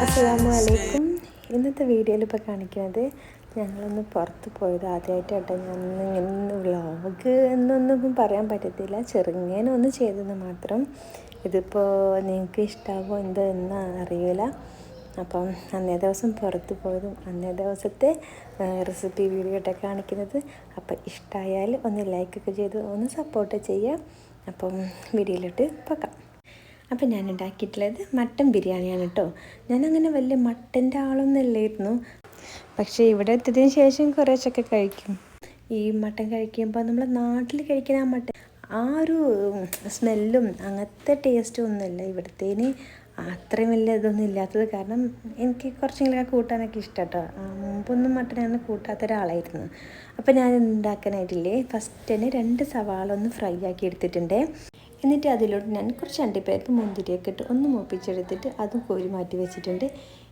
അസ്സലാമലൈക്കും. ഇന്നത്തെ വീഡിയോയിൽ ഇപ്പോൾ കാണിക്കുന്നത് ഞങ്ങളൊന്ന് പുറത്ത് പോയത് ആദ്യമായിട്ടാട്ടോ. ഞാൻ ഇങ്ങനെ വ്ളോഗ് എന്നൊന്നും പറയാൻ പറ്റത്തില്ല, ചെറുങ്ങനെ ഒന്ന് ചെയ്തെന്ന് മാത്രം. ഇതിപ്പോൾ നിങ്ങൾക്ക് ഇഷ്ടമാകുമോ എന്തോ എന്ന് അറിയില്ല. അപ്പം അന്നേ ദിവസം പുറത്ത് പോയതും അന്നേ ദിവസത്തെ റെസിപ്പി വീഡിയോ ആയിട്ട് കാണിക്കുന്നത്. അപ്പം ഇഷ്ടമായാൽ ഒന്ന് ലൈക്കൊക്കെ ചെയ്ത് ഒന്ന് സപ്പോർട്ട് ചെയ്യാം. അപ്പം വീഡിയോയിലോട്ട് പോകാം. അപ്പം ഞാൻ ഉണ്ടാക്കിയിട്ടുള്ളത് മട്ടൻ ബിരിയാണിയാണ് കേട്ടോ. ഞാനങ്ങനെ വലിയ മട്ടൻ്റെ ആളൊന്നും അല്ലായിരുന്നു, പക്ഷേ ഇവിടെ എത്തിയതിന് ശേഷം കുറേശ്ശൊക്കെ കഴിക്കും. ഈ മട്ടൻ കഴിക്കുമ്പോൾ നമ്മൾ നാട്ടിൽ കഴിക്കുന്ന ആ മട്ടൻ ആ ഒരു സ്മെല്ലും അങ്ങനത്തെ ടേസ്റ്റും ഒന്നുമില്ല ഇവിടത്തേന്. അത്രയും വലിയ ഇതൊന്നും ഇല്ലാത്തത് കാരണം എനിക്ക് കുറച്ചെങ്കിലൊക്കെ കൂട്ടാനൊക്കെ ഇഷ്ടം കേട്ടോ. മുമ്പൊന്നും മട്ടൻ ഞാൻ കൂട്ടാത്ത ഒരാളായിരുന്നു. അപ്പോൾ ഞാൻ ഉണ്ടാക്കാനായിട്ടില്ലേ, ഫസ്റ്റ് തന്നെ 2 സവാള ഒന്ന് ഫ്രൈ ആക്കി എടുത്തിട്ടുണ്ട്. എന്നിട്ട് അതിലോട്ട് ഞാൻ കുറച്ച് അണ്ടിപ്പരിപ്പ് മുന്തിരിയൊക്കെ ഇട്ട് ഒന്ന് മൂപ്പിച്ചെടുത്തിട്ട് അതും കോരി മാറ്റി വെച്ചിട്ടുണ്ട്.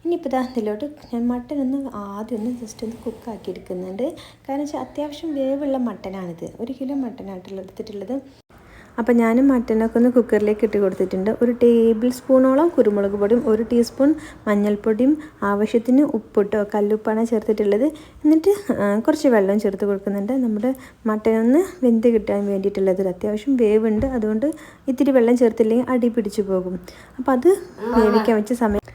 ഇനിയിപ്പോൾ അതിലോട്ട് ഞാൻ മട്ടൻ ആദ്യം ജസ്റ്റ് ഒന്ന് കുക്കാക്കി എടുക്കുന്നുണ്ട്. കാരണം വെച്ചാൽ അത്യാവശ്യം വേവുള്ള മട്ടനാണിത്. 1 കിലോ മട്ടനായിട്ടുള്ള എടുത്തിട്ടുള്ളത്. അപ്പോൾ ഞാൻ മട്ടനൊക്കെ ഒന്ന് കുക്കറിലേക്ക് ഇട്ട് കൊടുത്തിട്ടുണ്ട്. 1 ടേബിൾ സ്പൂണോളം കുരുമുളക് പൊടിയും 1 ടീസ്പൂൺ മഞ്ഞൾപ്പൊടിയും ആവശ്യത്തിന് ഉപ്പിട്ടോ, കല്ലുപ്പാണ് ചേർത്തിട്ടുള്ളത്. എന്നിട്ട് കുറച്ച് വെള്ളം ചേർത്ത് കൊടുക്കുന്നുണ്ട്. നമ്മുടെ മട്ടനൊന്ന് വെന്ത് കിട്ടാൻ വേണ്ടിയിട്ടുള്ളത്. അത്യാവശ്യം വേവുണ്ട്, അതുകൊണ്ട് ഇത്തിരി വെള്ളം ചേർത്തില്ലെങ്കിൽ അടി പിടിച്ചു പോകും. അപ്പോൾ അത് വേവിക്കാൻ വെച്ച സമയം.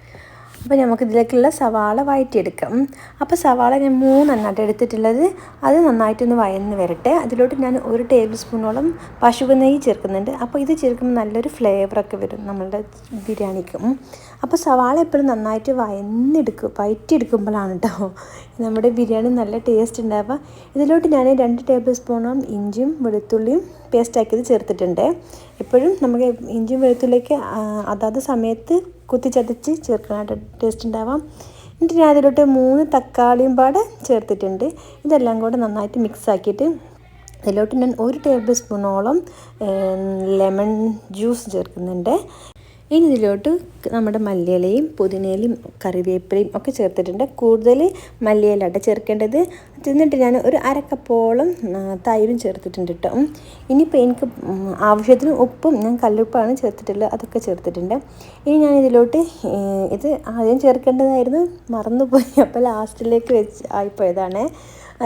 അപ്പോൾ നമുക്കിതിലേക്കുള്ള സവാള വഴറ്റിയെടുക്കാം. അപ്പോൾ സവാള ഞാൻ 3 എണ്ണമായിട്ട് എടുത്തിട്ടുള്ളത്. അത് നന്നായിട്ടൊന്ന് വഴന്ന് വരട്ടെ. അതിലോട്ട് ഞാൻ 1 ടേബിൾ സ്പൂണോളം പശുവിൻ നെയ്യ് ചേർക്കുന്നുണ്ട്. അപ്പോൾ ഇത് ചേർക്കുമ്പോൾ നല്ലൊരു ഫ്ലേവറൊക്കെ വരും നമ്മളുടെ ബിരിയാണിക്കും. അപ്പോൾ സവാള എപ്പോഴും നന്നായിട്ട് വഴറ്റിയെടുക്കുമ്പോഴാണ് കേട്ടോ നമ്മുടെ ബിരിയാണി നല്ല ടേസ്റ്റ് ഉണ്ടാവുക. ഇതിലോട്ട് ഞാൻ 2 ടേബിൾ സ്പൂണോളം ഇഞ്ചിയും വെളുത്തുള്ളിയും പേസ്റ്റാക്കിയത് ചേർത്തിട്ടുണ്ട്. എപ്പോഴും നമുക്ക് ഇഞ്ചിയും വെളുത്തുള്ളിയൊക്കെ അതാത് സമയത്ത് കുത്തിച്ചതച്ച് ചേർക്കാനായിട്ട് ടേസ്റ്റ് ഉണ്ടാവാം. എന്നിട്ട് ഞാൻ അതിലോട്ട് 3 തക്കാളിയും പാടെ ചേർത്തിട്ടുണ്ട്. ഇതെല്ലാം കൂടെ നന്നായിട്ട് മിക്സ് ആക്കിയിട്ട് അതിലോട്ട് ഞാൻ 1 ടേബിൾ സ്പൂണോളം ലെമൺ ജ്യൂസ് ചേർക്കുന്നുണ്ട്. ഇനി ഇതിലോട്ട് നമ്മുടെ മല്ലിയിലയും പുതിനയിലയും കറിവേപ്പിലയും ഒക്കെ ചേർത്തിട്ടുണ്ട്. കൂടുതൽ മല്ലിയിലട്ട ചേർക്കേണ്ടത്. എന്നിട്ട് ഞാൻ 1/2 കപ്പോളം തൈരും ചേർത്തിട്ടുണ്ട് കേട്ടോ. ഇനിയിപ്പോൾ എനിക്ക് ആവശ്യത്തിന് ഉപ്പും ഞാൻ കല്ലുപ്പാണ് ചേർത്തിട്ടുള്ളത്, അതൊക്കെ ചേർത്തിട്ടുണ്ട്. ഇനി ഞാൻ ഇതിലോട്ട് ഇത് ആദ്യം ചേർക്കേണ്ടതായിരുന്നു, മറന്നുപോയി. അപ്പോൾ ലാസ്റ്റിലേക്ക് ആയിപ്പോയതാണ്.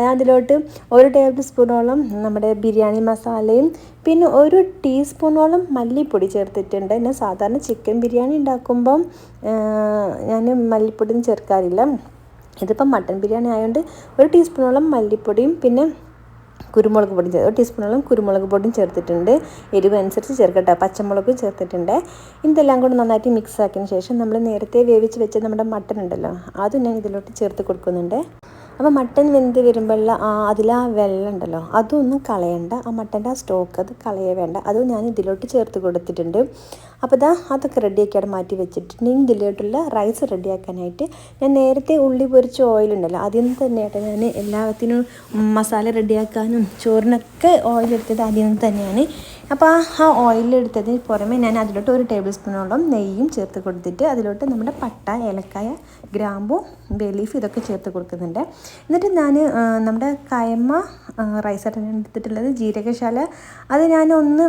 അതിലോട്ട് 1 ടേബിൾ സ്പൂണോളം നമ്മുടെ ബിരിയാണി മസാലയും പിന്നെ 1 ടീസ്പൂണോളം മല്ലിപ്പൊടി ചേർത്തിട്ടുണ്ട്. ഞാൻ സാധാരണ ചിക്കൻ ബിരിയാണി ഉണ്ടാക്കുമ്പം ഞാൻ മല്ലിപ്പൊടിയും ചേർക്കാറില്ല. ഇതിപ്പം മട്ടൻ ബിരിയാണി ആയതുകൊണ്ട് 1 ടീസ്പൂണോളം മല്ലിപ്പൊടിയും പിന്നെ കുരുമുളക് പൊടിയും 1 ടീസ്പൂണോളം കുരുമുളക് പൊടിയും ചേർത്തിട്ടുണ്ട്. എരിവ് അനുസരിച്ച് ചേർക്കട്ടെ. പച്ചമുളകും ചേർത്തിട്ടുണ്ട്. ഇതെല്ലാം കൂടി നന്നായിട്ട് മിക്സ് ആക്കിയതിന് ശേഷം നമ്മൾ നേരത്തെ വേവിച്ച് വെച്ച നമ്മുടെ മട്ടൻ ഉണ്ടല്ലോ, അത് ഞാൻ ഇതിലോട്ട് ചേർത്ത് കൊടുക്കുന്നുണ്ട്. അപ്പോൾ മട്ടൻ വെന്ത് വരുമ്പോഴുള്ള അതിൽ വെള്ളം ഉണ്ടല്ലോ, അതൊന്നും കളയണ്ട. ആ മട്ടൻ്റെ സ്റ്റോക്ക് അത് കളയേ വേണ്ട. അതും ഞാൻ ഇതിലോട്ട് ചേർത്ത് കൊടുത്തിട്ടുണ്ട്. അപ്പോൾ അതൊക്കെ റെഡിയാക്കിയാണ് മാറ്റി വെച്ചിട്ടുണ്ട്. ഇതിലോട്ടുള്ള റൈസ് റെഡിയാക്കാനായിട്ട് ഞാൻ നേരത്തെ ഉള്ളി പൊരിച്ച ഓയിലുണ്ടല്ലോ, അതിൽ തന്നെയായിട്ട് ഞാൻ എല്ലാത്തിനും മസാല റെഡിയാക്കാനും ചോറിനൊക്കെ ഓയിലെടുത്തത് അതിൽ നിന്ന് തന്നെയാണ്. അപ്പോൾ ആ ഓയിലെടുത്തതിന് പുറമെ ഞാൻ അതിലോട്ട് 1 ടേബിൾ സ്പൂണോളം നെയ്യും ചേർത്ത് കൊടുത്തിട്ട് അതിലോട്ട് നമ്മുടെ പട്ട, ഏലക്കായ, ഗ്രാമ്പു, ബേ ലീഫ് ഇതൊക്കെ ചേർത്ത് കൊടുക്കുന്നുണ്ട്. എന്നിട്ട് ഞാൻ നമ്മുടെ കയമ്മ റൈസായിട്ടാണ് എടുത്തിട്ടുള്ളത്, ജീരകശാല. അത് ഞാനൊന്ന്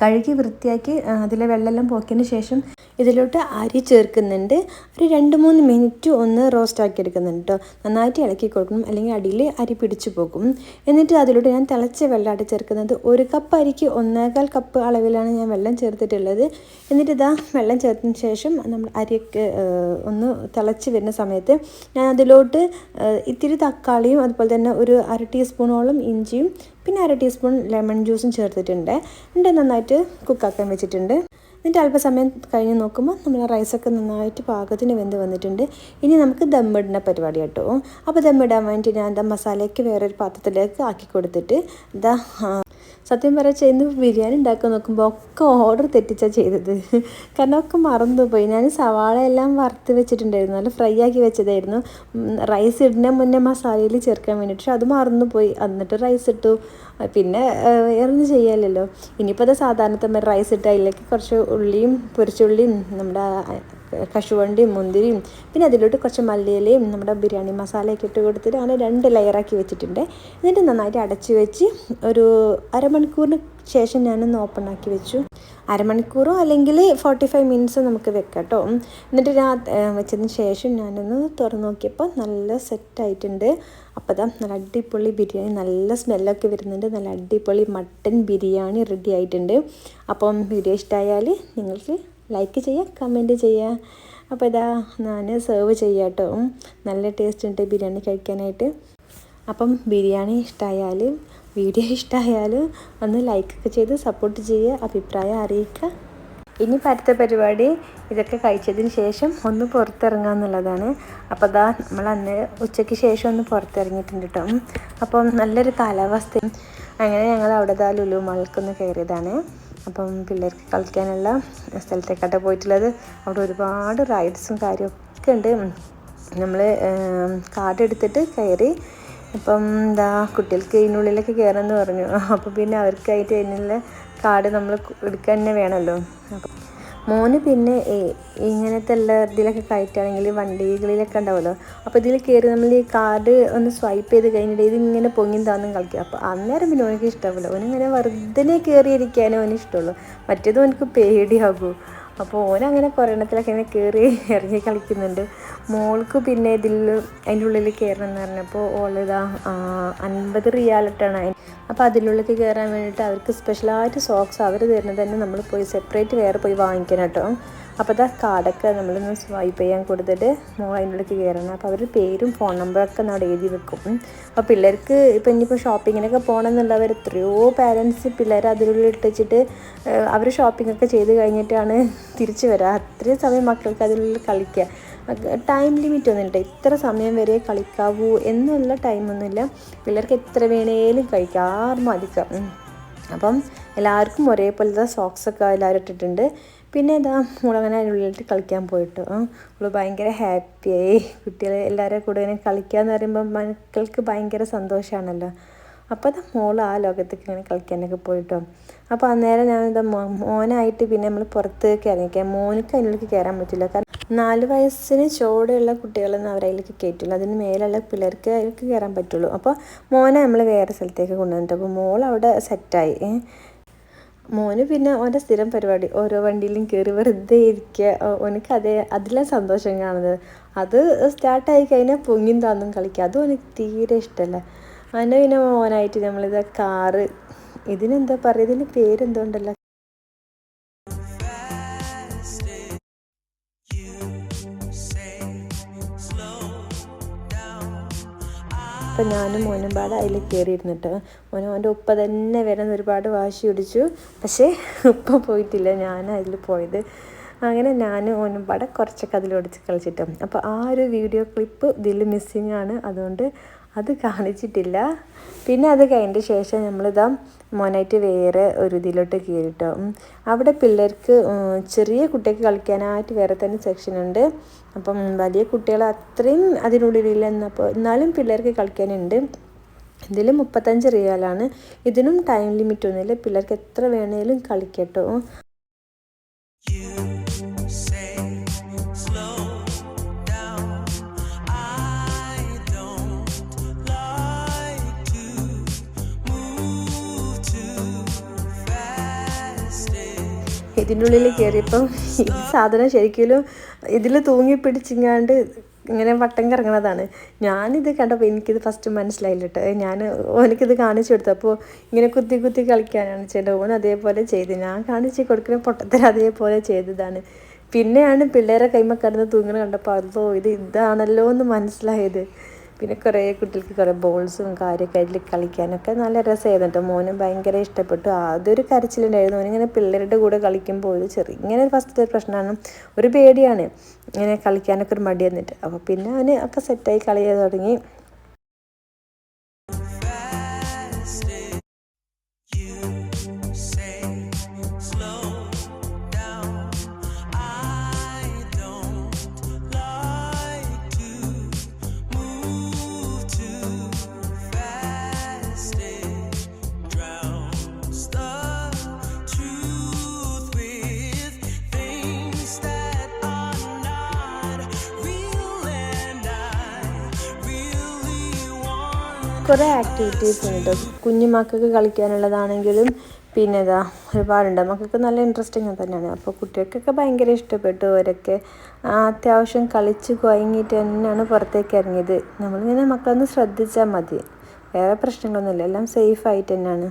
കഴുകി വൃത്തിയാക്കി അതിലെ വെള്ളമെല്ലാം പോക്കിയതിന് ശേഷം ഇതിലോട്ട് അരി ചേർക്കുന്നുണ്ട്. ഒരു 2-3 മിനിറ്റ് ഒന്ന് റോസ്റ്റ് ആക്കി എടുക്കുന്നുണ്ട് കേട്ടോ. നന്നായിട്ട് ഇളക്കി കൊടുക്കണം, അല്ലെങ്കിൽ അടിയിൽ അരി പിടിച്ചു പോകും. എന്നിട്ട് അതിലോട്ട് ഞാൻ തിളച്ച വെള്ളമായിട്ട് ചേർക്കുന്നത്. 1 കപ്പ് അരിക്ക് 1.25 കപ്പ് അളവിലാണ് ഞാൻ വെള്ളം ചേർത്തിട്ടുള്ളത്. എന്നിട്ട് വെള്ളം ചേർത്തതിന് ശേഷം നമ്മൾ അരിയൊക്കെ ഒന്ന് തിളച്ച് വരുന്ന സമയത്ത് ഞാൻ അതിലോട്ട് ഇത്തിരി തക്കാളിയും അതുപോലെ തന്നെ 1/2 ടീസ്പൂണോളം ഇഞ്ചിയും പിന്നെ 1/2 ടീസ്പൂൺ ലെമൺ ജ്യൂസും ചേർത്തിട്ടുണ്ട്. എന്നിട്ട് നന്നായിട്ട് കുക്കാക്കാൻ വെച്ചിട്ടുണ്ട്. എന്നിട്ട് അല്പസമയം കഴിഞ്ഞ് നോക്കുമ്പോൾ നമ്മൾ റൈസൊക്കെ നന്നായിട്ട് പാകത്തിന് വെന്ത് വന്നിട്ടുണ്ട്. ഇനി നമുക്ക് ദമ്മിടുന്ന പരിപാടി കേട്ടോ. അപ്പോൾ ദമ്മിടാൻ വേണ്ടി ഞാൻ മസാലയൊക്കെ വേറൊരു പാത്രത്തിലേക്ക് ആക്കി കൊടുത്തിട്ട് സത്യം പറയാൻ ചെയ്യുന്ന ബിരിയാണി ഉണ്ടാക്കാൻ നോക്കുമ്പോൾ ഒക്കെ ഓർഡർ തെറ്റിച്ചാണ് ചെയ്തത്. കാരണം ഒക്കെ മറന്നുപോയി. ഞാൻ സവാള എല്ലാം വറുത്ത് വെച്ചിട്ടുണ്ടായിരുന്നു, നല്ല ഫ്രൈ ആക്കി വെച്ചതായിരുന്നു റൈസ് ഇടുന്ന മുന്നേ മസാലയിൽ ചേർക്കാൻ വേണ്ടിയിട്ട്. പക്ഷെ അത് മറന്നുപോയി. എന്നിട്ട് റൈസ് ഇട്ടു. പിന്നെ ഒന്നും ചെയ്യാമല്ലോ. ഇനിയിപ്പോൾ അത് സാധാരണത്തെ റൈസ് ഇട്ട് അതിലേക്ക് കുറച്ച് ഉള്ളിയും പൊരിച്ചുള്ളിയും നമ്മുടെ കശുവണ്ടിയും മുന്തിരിയും പിന്നെ അതിലോട്ട് കുറച്ച് മല്ലിയിലയും നമ്മുടെ ബിരിയാണി മസാലയൊക്കെ ഇട്ട് കൊടുത്തിട്ട് അങ്ങനെ 2 ലെയറാക്കി വെച്ചിട്ടുണ്ട്. എന്നിട്ട് നന്നായിട്ട് അടച്ച് വെച്ച് ഒരു അരമണിക്കൂറിന് ശേഷം ഞാനൊന്ന് ഓപ്പൺ ആക്കി വെച്ചു. അരമണിക്കൂറോ അല്ലെങ്കിൽ 45 മിനിറ്റ്സ് നമുക്ക് വെക്കാം കേട്ടോ. എന്നിട്ട് വെച്ചതിന് ശേഷം ഞാനൊന്ന് തുറന്ന് നോക്കിയപ്പോൾ നല്ല സെറ്റായിട്ടുണ്ട്. അപ്പോൾ അതാ നല്ല അടിപൊളി ബിരിയാണി, നല്ല സ്മെല്ലൊക്കെ വരുന്നുണ്ട്. നല്ല അടിപൊളി മട്ടൻ ബിരിയാണി റെഡി ആയിട്ടുണ്ട്. അപ്പം വീഡിയോ ഇഷ്ടമായാൽ നിങ്ങൾക്ക് ലൈക്ക് ചെയ്യുക, കമൻറ്റ് ചെയ്യുക. അപ്പോൾ ഇതാ ഞാൻ സെർവ് ചെയ്യാം കേട്ടോ. നല്ല ടേസ്റ്റ് ഉണ്ട് ബിരിയാണി കഴിക്കാനായിട്ട്. അപ്പം ബിരിയാണി ഇഷ്ടമായാൽ, വീഡിയോ ഇഷ്ടമായാൽ ഒന്ന് ലൈക്കൊക്കെ ചെയ്ത് സപ്പോർട്ട് ചെയ്യുക, അഭിപ്രായം അറിയിക്കുക. ഇനി അടുത്ത പരിപാടി ഇതൊക്കെ കഴിച്ചതിന് ശേഷം ഒന്ന് പുറത്തിറങ്ങുക എന്നുള്ളതാണ്. അപ്പോൾ അതാ നമ്മൾ അന്ന് ഉച്ചയ്ക്ക് ശേഷം ഒന്ന് പുറത്തിറങ്ങിയിട്ടുണ്ട് കേട്ടോ. അപ്പം നല്ലൊരു കാലാവസ്ഥയും അങ്ങനെ ഞങ്ങൾ അവിടെ ലുലു മാളിലേക്കൊന്ന് കയറിയതാണ്. അപ്പം പിള്ളേർക്ക് കളിക്കാനുള്ള സ്ഥലത്തേക്കാട്ടോ പോയിട്ടുള്ളത്. അവിടെ ഒരുപാട് റൈഡ്സും കാര്യമൊക്കെ ഉണ്ട്. നമ്മൾ കാർഡ് എടുത്തിട്ട് കയറി. അപ്പം എന്താ കുട്ടികൾക്ക് ഇതിനുള്ളിലേക്ക് കയറാമെന്ന് പറഞ്ഞു. അപ്പോൾ പിന്നെ അവർക്കായിട്ട് അതിനുള്ള കാർഡ് നമ്മൾ എടുക്കാൻ തന്നെ വേണമല്ലോ. അപ്പം മോന് പിന്നെ ഇങ്ങനത്തെ എല്ലാ ഇതിലൊക്കെ കയറ്റുകയാണെങ്കിൽ വണ്ടികളിലൊക്കെ ഉണ്ടാവുമല്ലോ. അപ്പോൾ ഇതിൽ കയറി നമ്മൾ ഈ കാർഡ് ഒന്ന് സ്വൈപ്പ് ചെയ്ത് കഴിഞ്ഞിട്ട് ഇതിങ്ങനെ പൊങ്ങിയും താന്നും കളിക്കുക. അപ്പോൾ അന്നേരം പിന്നെ ഓനക്ക് ഇഷ്ടമാവില്ല. ഓനിങ്ങനെ വെറുതെ കയറിയിരിക്കാനേ ഓന് ഇഷ്ടമുള്ളൂ. മറ്റേത് ഓനക്ക് പേടിയാകൂ. അപ്പോൾ ഓനങ്ങനെ കുറേ എണ്ണത്തിലൊക്കെ ഇങ്ങനെ കയറി ഇറങ്ങി കളിക്കുന്നുണ്ട്. മോൾക്ക് പിന്നെ അതിൻ്റെ ഉള്ളിൽ കയറണം എന്ന് പറഞ്ഞപ്പോൾ ഓളിതാ 50 റിയാലിട്ടാണ്. അപ്പോൾ അതിനുള്ളിലേക്ക് കയറാൻ വേണ്ടിയിട്ട് അവർക്ക് സ്പെഷ്യലായിട്ട് സോക്സ് അവർ തരുന്നത് തന്നെ നമ്മൾ പോയി സെപ്പറേറ്റ് വേറെ പോയി വാങ്ങിക്കണം കേട്ടോ. അപ്പോൾ അതാ കാർഡൊക്കെ നമ്മളൊന്ന് സ്വൈപ്പ് ചെയ്യാൻ കൊടുത്തിട്ട് മോൾ അതിനുള്ളിലേക്ക് കയറണം. അപ്പോൾ അവർ പേരും ഫോൺ നമ്പറൊക്കെ അവിടെ എഴുതി വെക്കും. അപ്പോൾ പിള്ളേർക്ക് ഇപ്പോൾ ഇനിയിപ്പോൾ ഷോപ്പിങ്ങിനൊക്കെ പോകണമെന്നുള്ളവർ എത്രയോ പാരൻസ് പിള്ളേരെ അതിനുള്ളിൽ ഇട്ടിച്ചിട്ട് അവർ ഷോപ്പിങ്ങൊക്കെ ചെയ്ത് കഴിഞ്ഞിട്ടാണ് തിരിച്ച് വരിക. അത്രയും സമയം മക്കൾക്ക് അതിനുള്ളിൽ കളിക്കുക. ടൈം ലിമിറ്റ് ഒന്നുമില്ല, ഇത്ര സമയം വരെ കളിക്കാവൂ എന്നുള്ള ടൈമൊന്നുമില്ല. പിള്ളേർക്ക് എത്ര വേണേലും കഴിക്കാം, ആരും മതിക്കാം. അപ്പം എല്ലാവർക്കും ഒരേപോലത്തെ സോക്സൊക്കെ എല്ലാവരും ഇട്ടിട്ടുണ്ട്. പിന്നെ ഇതാ മോളങ്ങനെ അതിനുള്ളിലിട്ട് കളിക്കാൻ പോയിട്ട് അവൾ ഭയങ്കര ഹാപ്പിയായി. കുട്ടികൾ എല്ലാവരും കൂടെ ഇങ്ങനെ കളിക്കുക എന്ന് പറയുമ്പോൾ മക്കൾക്ക് ഭയങ്കര സന്തോഷമാണല്ലോ. അപ്പോൾ അത് മോൾ ആ ലോകത്തേക്ക് ഇങ്ങനെ കളിക്കാനൊക്കെ പോയിട്ടോ. അപ്പോൾ അന്നേരം ഞാനിതാ മോനായിട്ട് പിന്നെ നമ്മൾ പുറത്തേക്ക് ഇറങ്ങിക്കാം. മോനക്ക് അതിലേക്ക് കയറാൻ പറ്റില്ല, കാരണം 4 വയസ്സിന് ചുവടെയുള്ള കുട്ടികളൊന്നും അവരതിലേക്ക് കയറ്റില്ല. അതിന് മേലുള്ള പിള്ളേർക്ക് അതിലേക്ക് കയറാൻ പറ്റുള്ളൂ. അപ്പോൾ മോനെ നമ്മൾ വേറെ സ്ഥലത്തേക്ക് കൊണ്ടുവന്നിട്ട് അപ്പോൾ മോൾ അവിടെ സെറ്റായി. മോന് പിന്നെ ഓൻ്റെ സ്ഥിരം പരിപാടി ഓരോ വണ്ടിയിലും കയറി വെറുതെ ഇരിക്കുക. ഓനക്ക് അതിലെ സന്തോഷം കാണുന്നത്. അത് സ്റ്റാർട്ടായി കഴിഞ്ഞാൽ പൊങ്ങിയും താന്നും കളിക്കുക. അതും എനിക്ക് തീരെ ഇഷ്ടമല്ല. അതിൻ്റെ പിന്നെ മോനായിട്ട് നമ്മളിത് കാറ്, ഇതിനെന്താ പറയുക, ഇതിന് പേരെന്തോ ഉണ്ടല്ലോ. അപ്പം ഞാനും മോനും പാടെ അതിൽ കയറിയിരുന്നിട്ട് ഓൻ്റെ ഉപ്പ തന്നെ വരാൻ ഒരുപാട് വാശി പിടിച്ചു. പക്ഷേ ഉപ്പ പോയിട്ടില്ല, ഞാൻ അതിൽ പോയത്. അങ്ങനെ ഞാനും ഓനും പാടെ കുറച്ചൊക്കെ അതിലൊടിച്ച് കളിച്ചിട്ടും. അപ്പോൾ ആ ഒരു വീഡിയോ ക്ലിപ്പ് ഇതിൽ മിസ്സിങ് ആണ്, അതുകൊണ്ട് അത് കാണിച്ചിട്ടില്ല. പിന്നെ അത് കഴിഞ്ഞ ശേഷം നമ്മളിതാ മോനായിട്ട് വേറെ ഒരു ഇതിലോട്ട് കയറിട്ടോ. അവിടെ പിള്ളേർക്ക് ചെറിയ കുട്ടികൾക്ക് കളിക്കാനായിട്ട് വേറെ തന്നെ സെക്ഷൻ ഉണ്ട്. അപ്പം വലിയ കുട്ടികൾ അത്രയും അതിനുള്ളിലില്ല, എന്നാലും പിള്ളേർക്ക് കളിക്കാനുണ്ട്. ഇതിൽ 35 റിയാലാണ്. ഇതിനും ടൈം ലിമിറ്റ് ഒന്നുമില്ല, പിള്ളേർക്ക് എത്ര വേണേലും കളിക്കട്ടോ. ഇതിൻ്റെ ഉള്ളിൽ കയറിയപ്പം ഈ സാധനം ശരിക്കും ഇതിൽ തൂങ്ങിപ്പിടിച്ചിങ്ങാണ്ട് ഇങ്ങനെ വട്ടം കറങ്ങണതാണ്. ഞാനിത് കണ്ടപ്പോൾ എനിക്കിത് ഫസ്റ്റ് മനസ്സിലായില്ല കേട്ടോ. ഓനിക്കിത് കാണിച്ചു കൊടുത്തു. അപ്പോൾ ഇങ്ങനെ കുത്തി കുത്തി കളിക്കാനാണ് ചെയ്തത്. ഓൻ അതേപോലെ ചെയ്ത്, ഞാൻ കാണിച്ച് കൊടുക്കുന്ന പൊട്ടത്തരം അതേപോലെ ചെയ്തതാണ്. പിന്നെയാണ് പിള്ളേരെ കൈമ കിടന്ന് തൂങ്ങണ കണ്ടപ്പോൾ അതോ ഇതാണല്ലോ എന്ന് മനസ്സിലായത്. പിന്നെ കുറേ കുട്ടികൾക്ക് കുറേ ബോൾസും കാര്യമൊക്കെ അതിൽ കളിക്കാനൊക്കെ നല്ല രസമായിരുന്നു കേട്ടോ. മോനും ഭയങ്കര ഇഷ്ടപ്പെട്ടു. അതൊരു കരച്ചിലുണ്ടായിരുന്നു. ഓനിങ്ങനെ പിള്ളേരുടെ കൂടെ കളിക്കുമ്പോൾ ഇങ്ങനെ ഫസ്റ്റത്തെ പ്രശ്നമാണ്, ഒരു പേടിയാണ് ഇങ്ങനെ കളിക്കാനൊക്കെ ഒരു മടി വന്നിട്ട്. അപ്പോൾ പിന്നെ അവന് ഒക്കെ സെറ്റായി കളി ചെയ്ത് തുടങ്ങി. കുറേ ആക്ടിവിറ്റീസ് ഉണ്ട് കേട്ടോ. കുഞ്ഞു മക്കൾക്ക് കളിക്കാനുള്ളതാണെങ്കിലും പിന്നെ ഇതാ ഒരുപാടുണ്ട്. മക്കൾക്ക് നല്ല ഇൻട്രസ്റ്റിങ് തന്നെയാണ്. അപ്പോൾ കുട്ടികൾക്കൊക്കെ ഭയങ്കര ഇഷ്ടപ്പെട്ടു. അവരൊക്കെ അത്യാവശ്യം കളിച്ച് കുഴങ്ങിയിട്ട് തന്നെയാണ് പുറത്തേക്ക് ഇറങ്ങിയത്. നമ്മളിങ്ങനെ മക്കളൊന്ന് ശ്രദ്ധിച്ചാൽ മതി, വേറെ പ്രശ്നങ്ങളൊന്നുമില്ല, എല്ലാം സേഫ് ആയിട്ട് തന്നെയാണ്.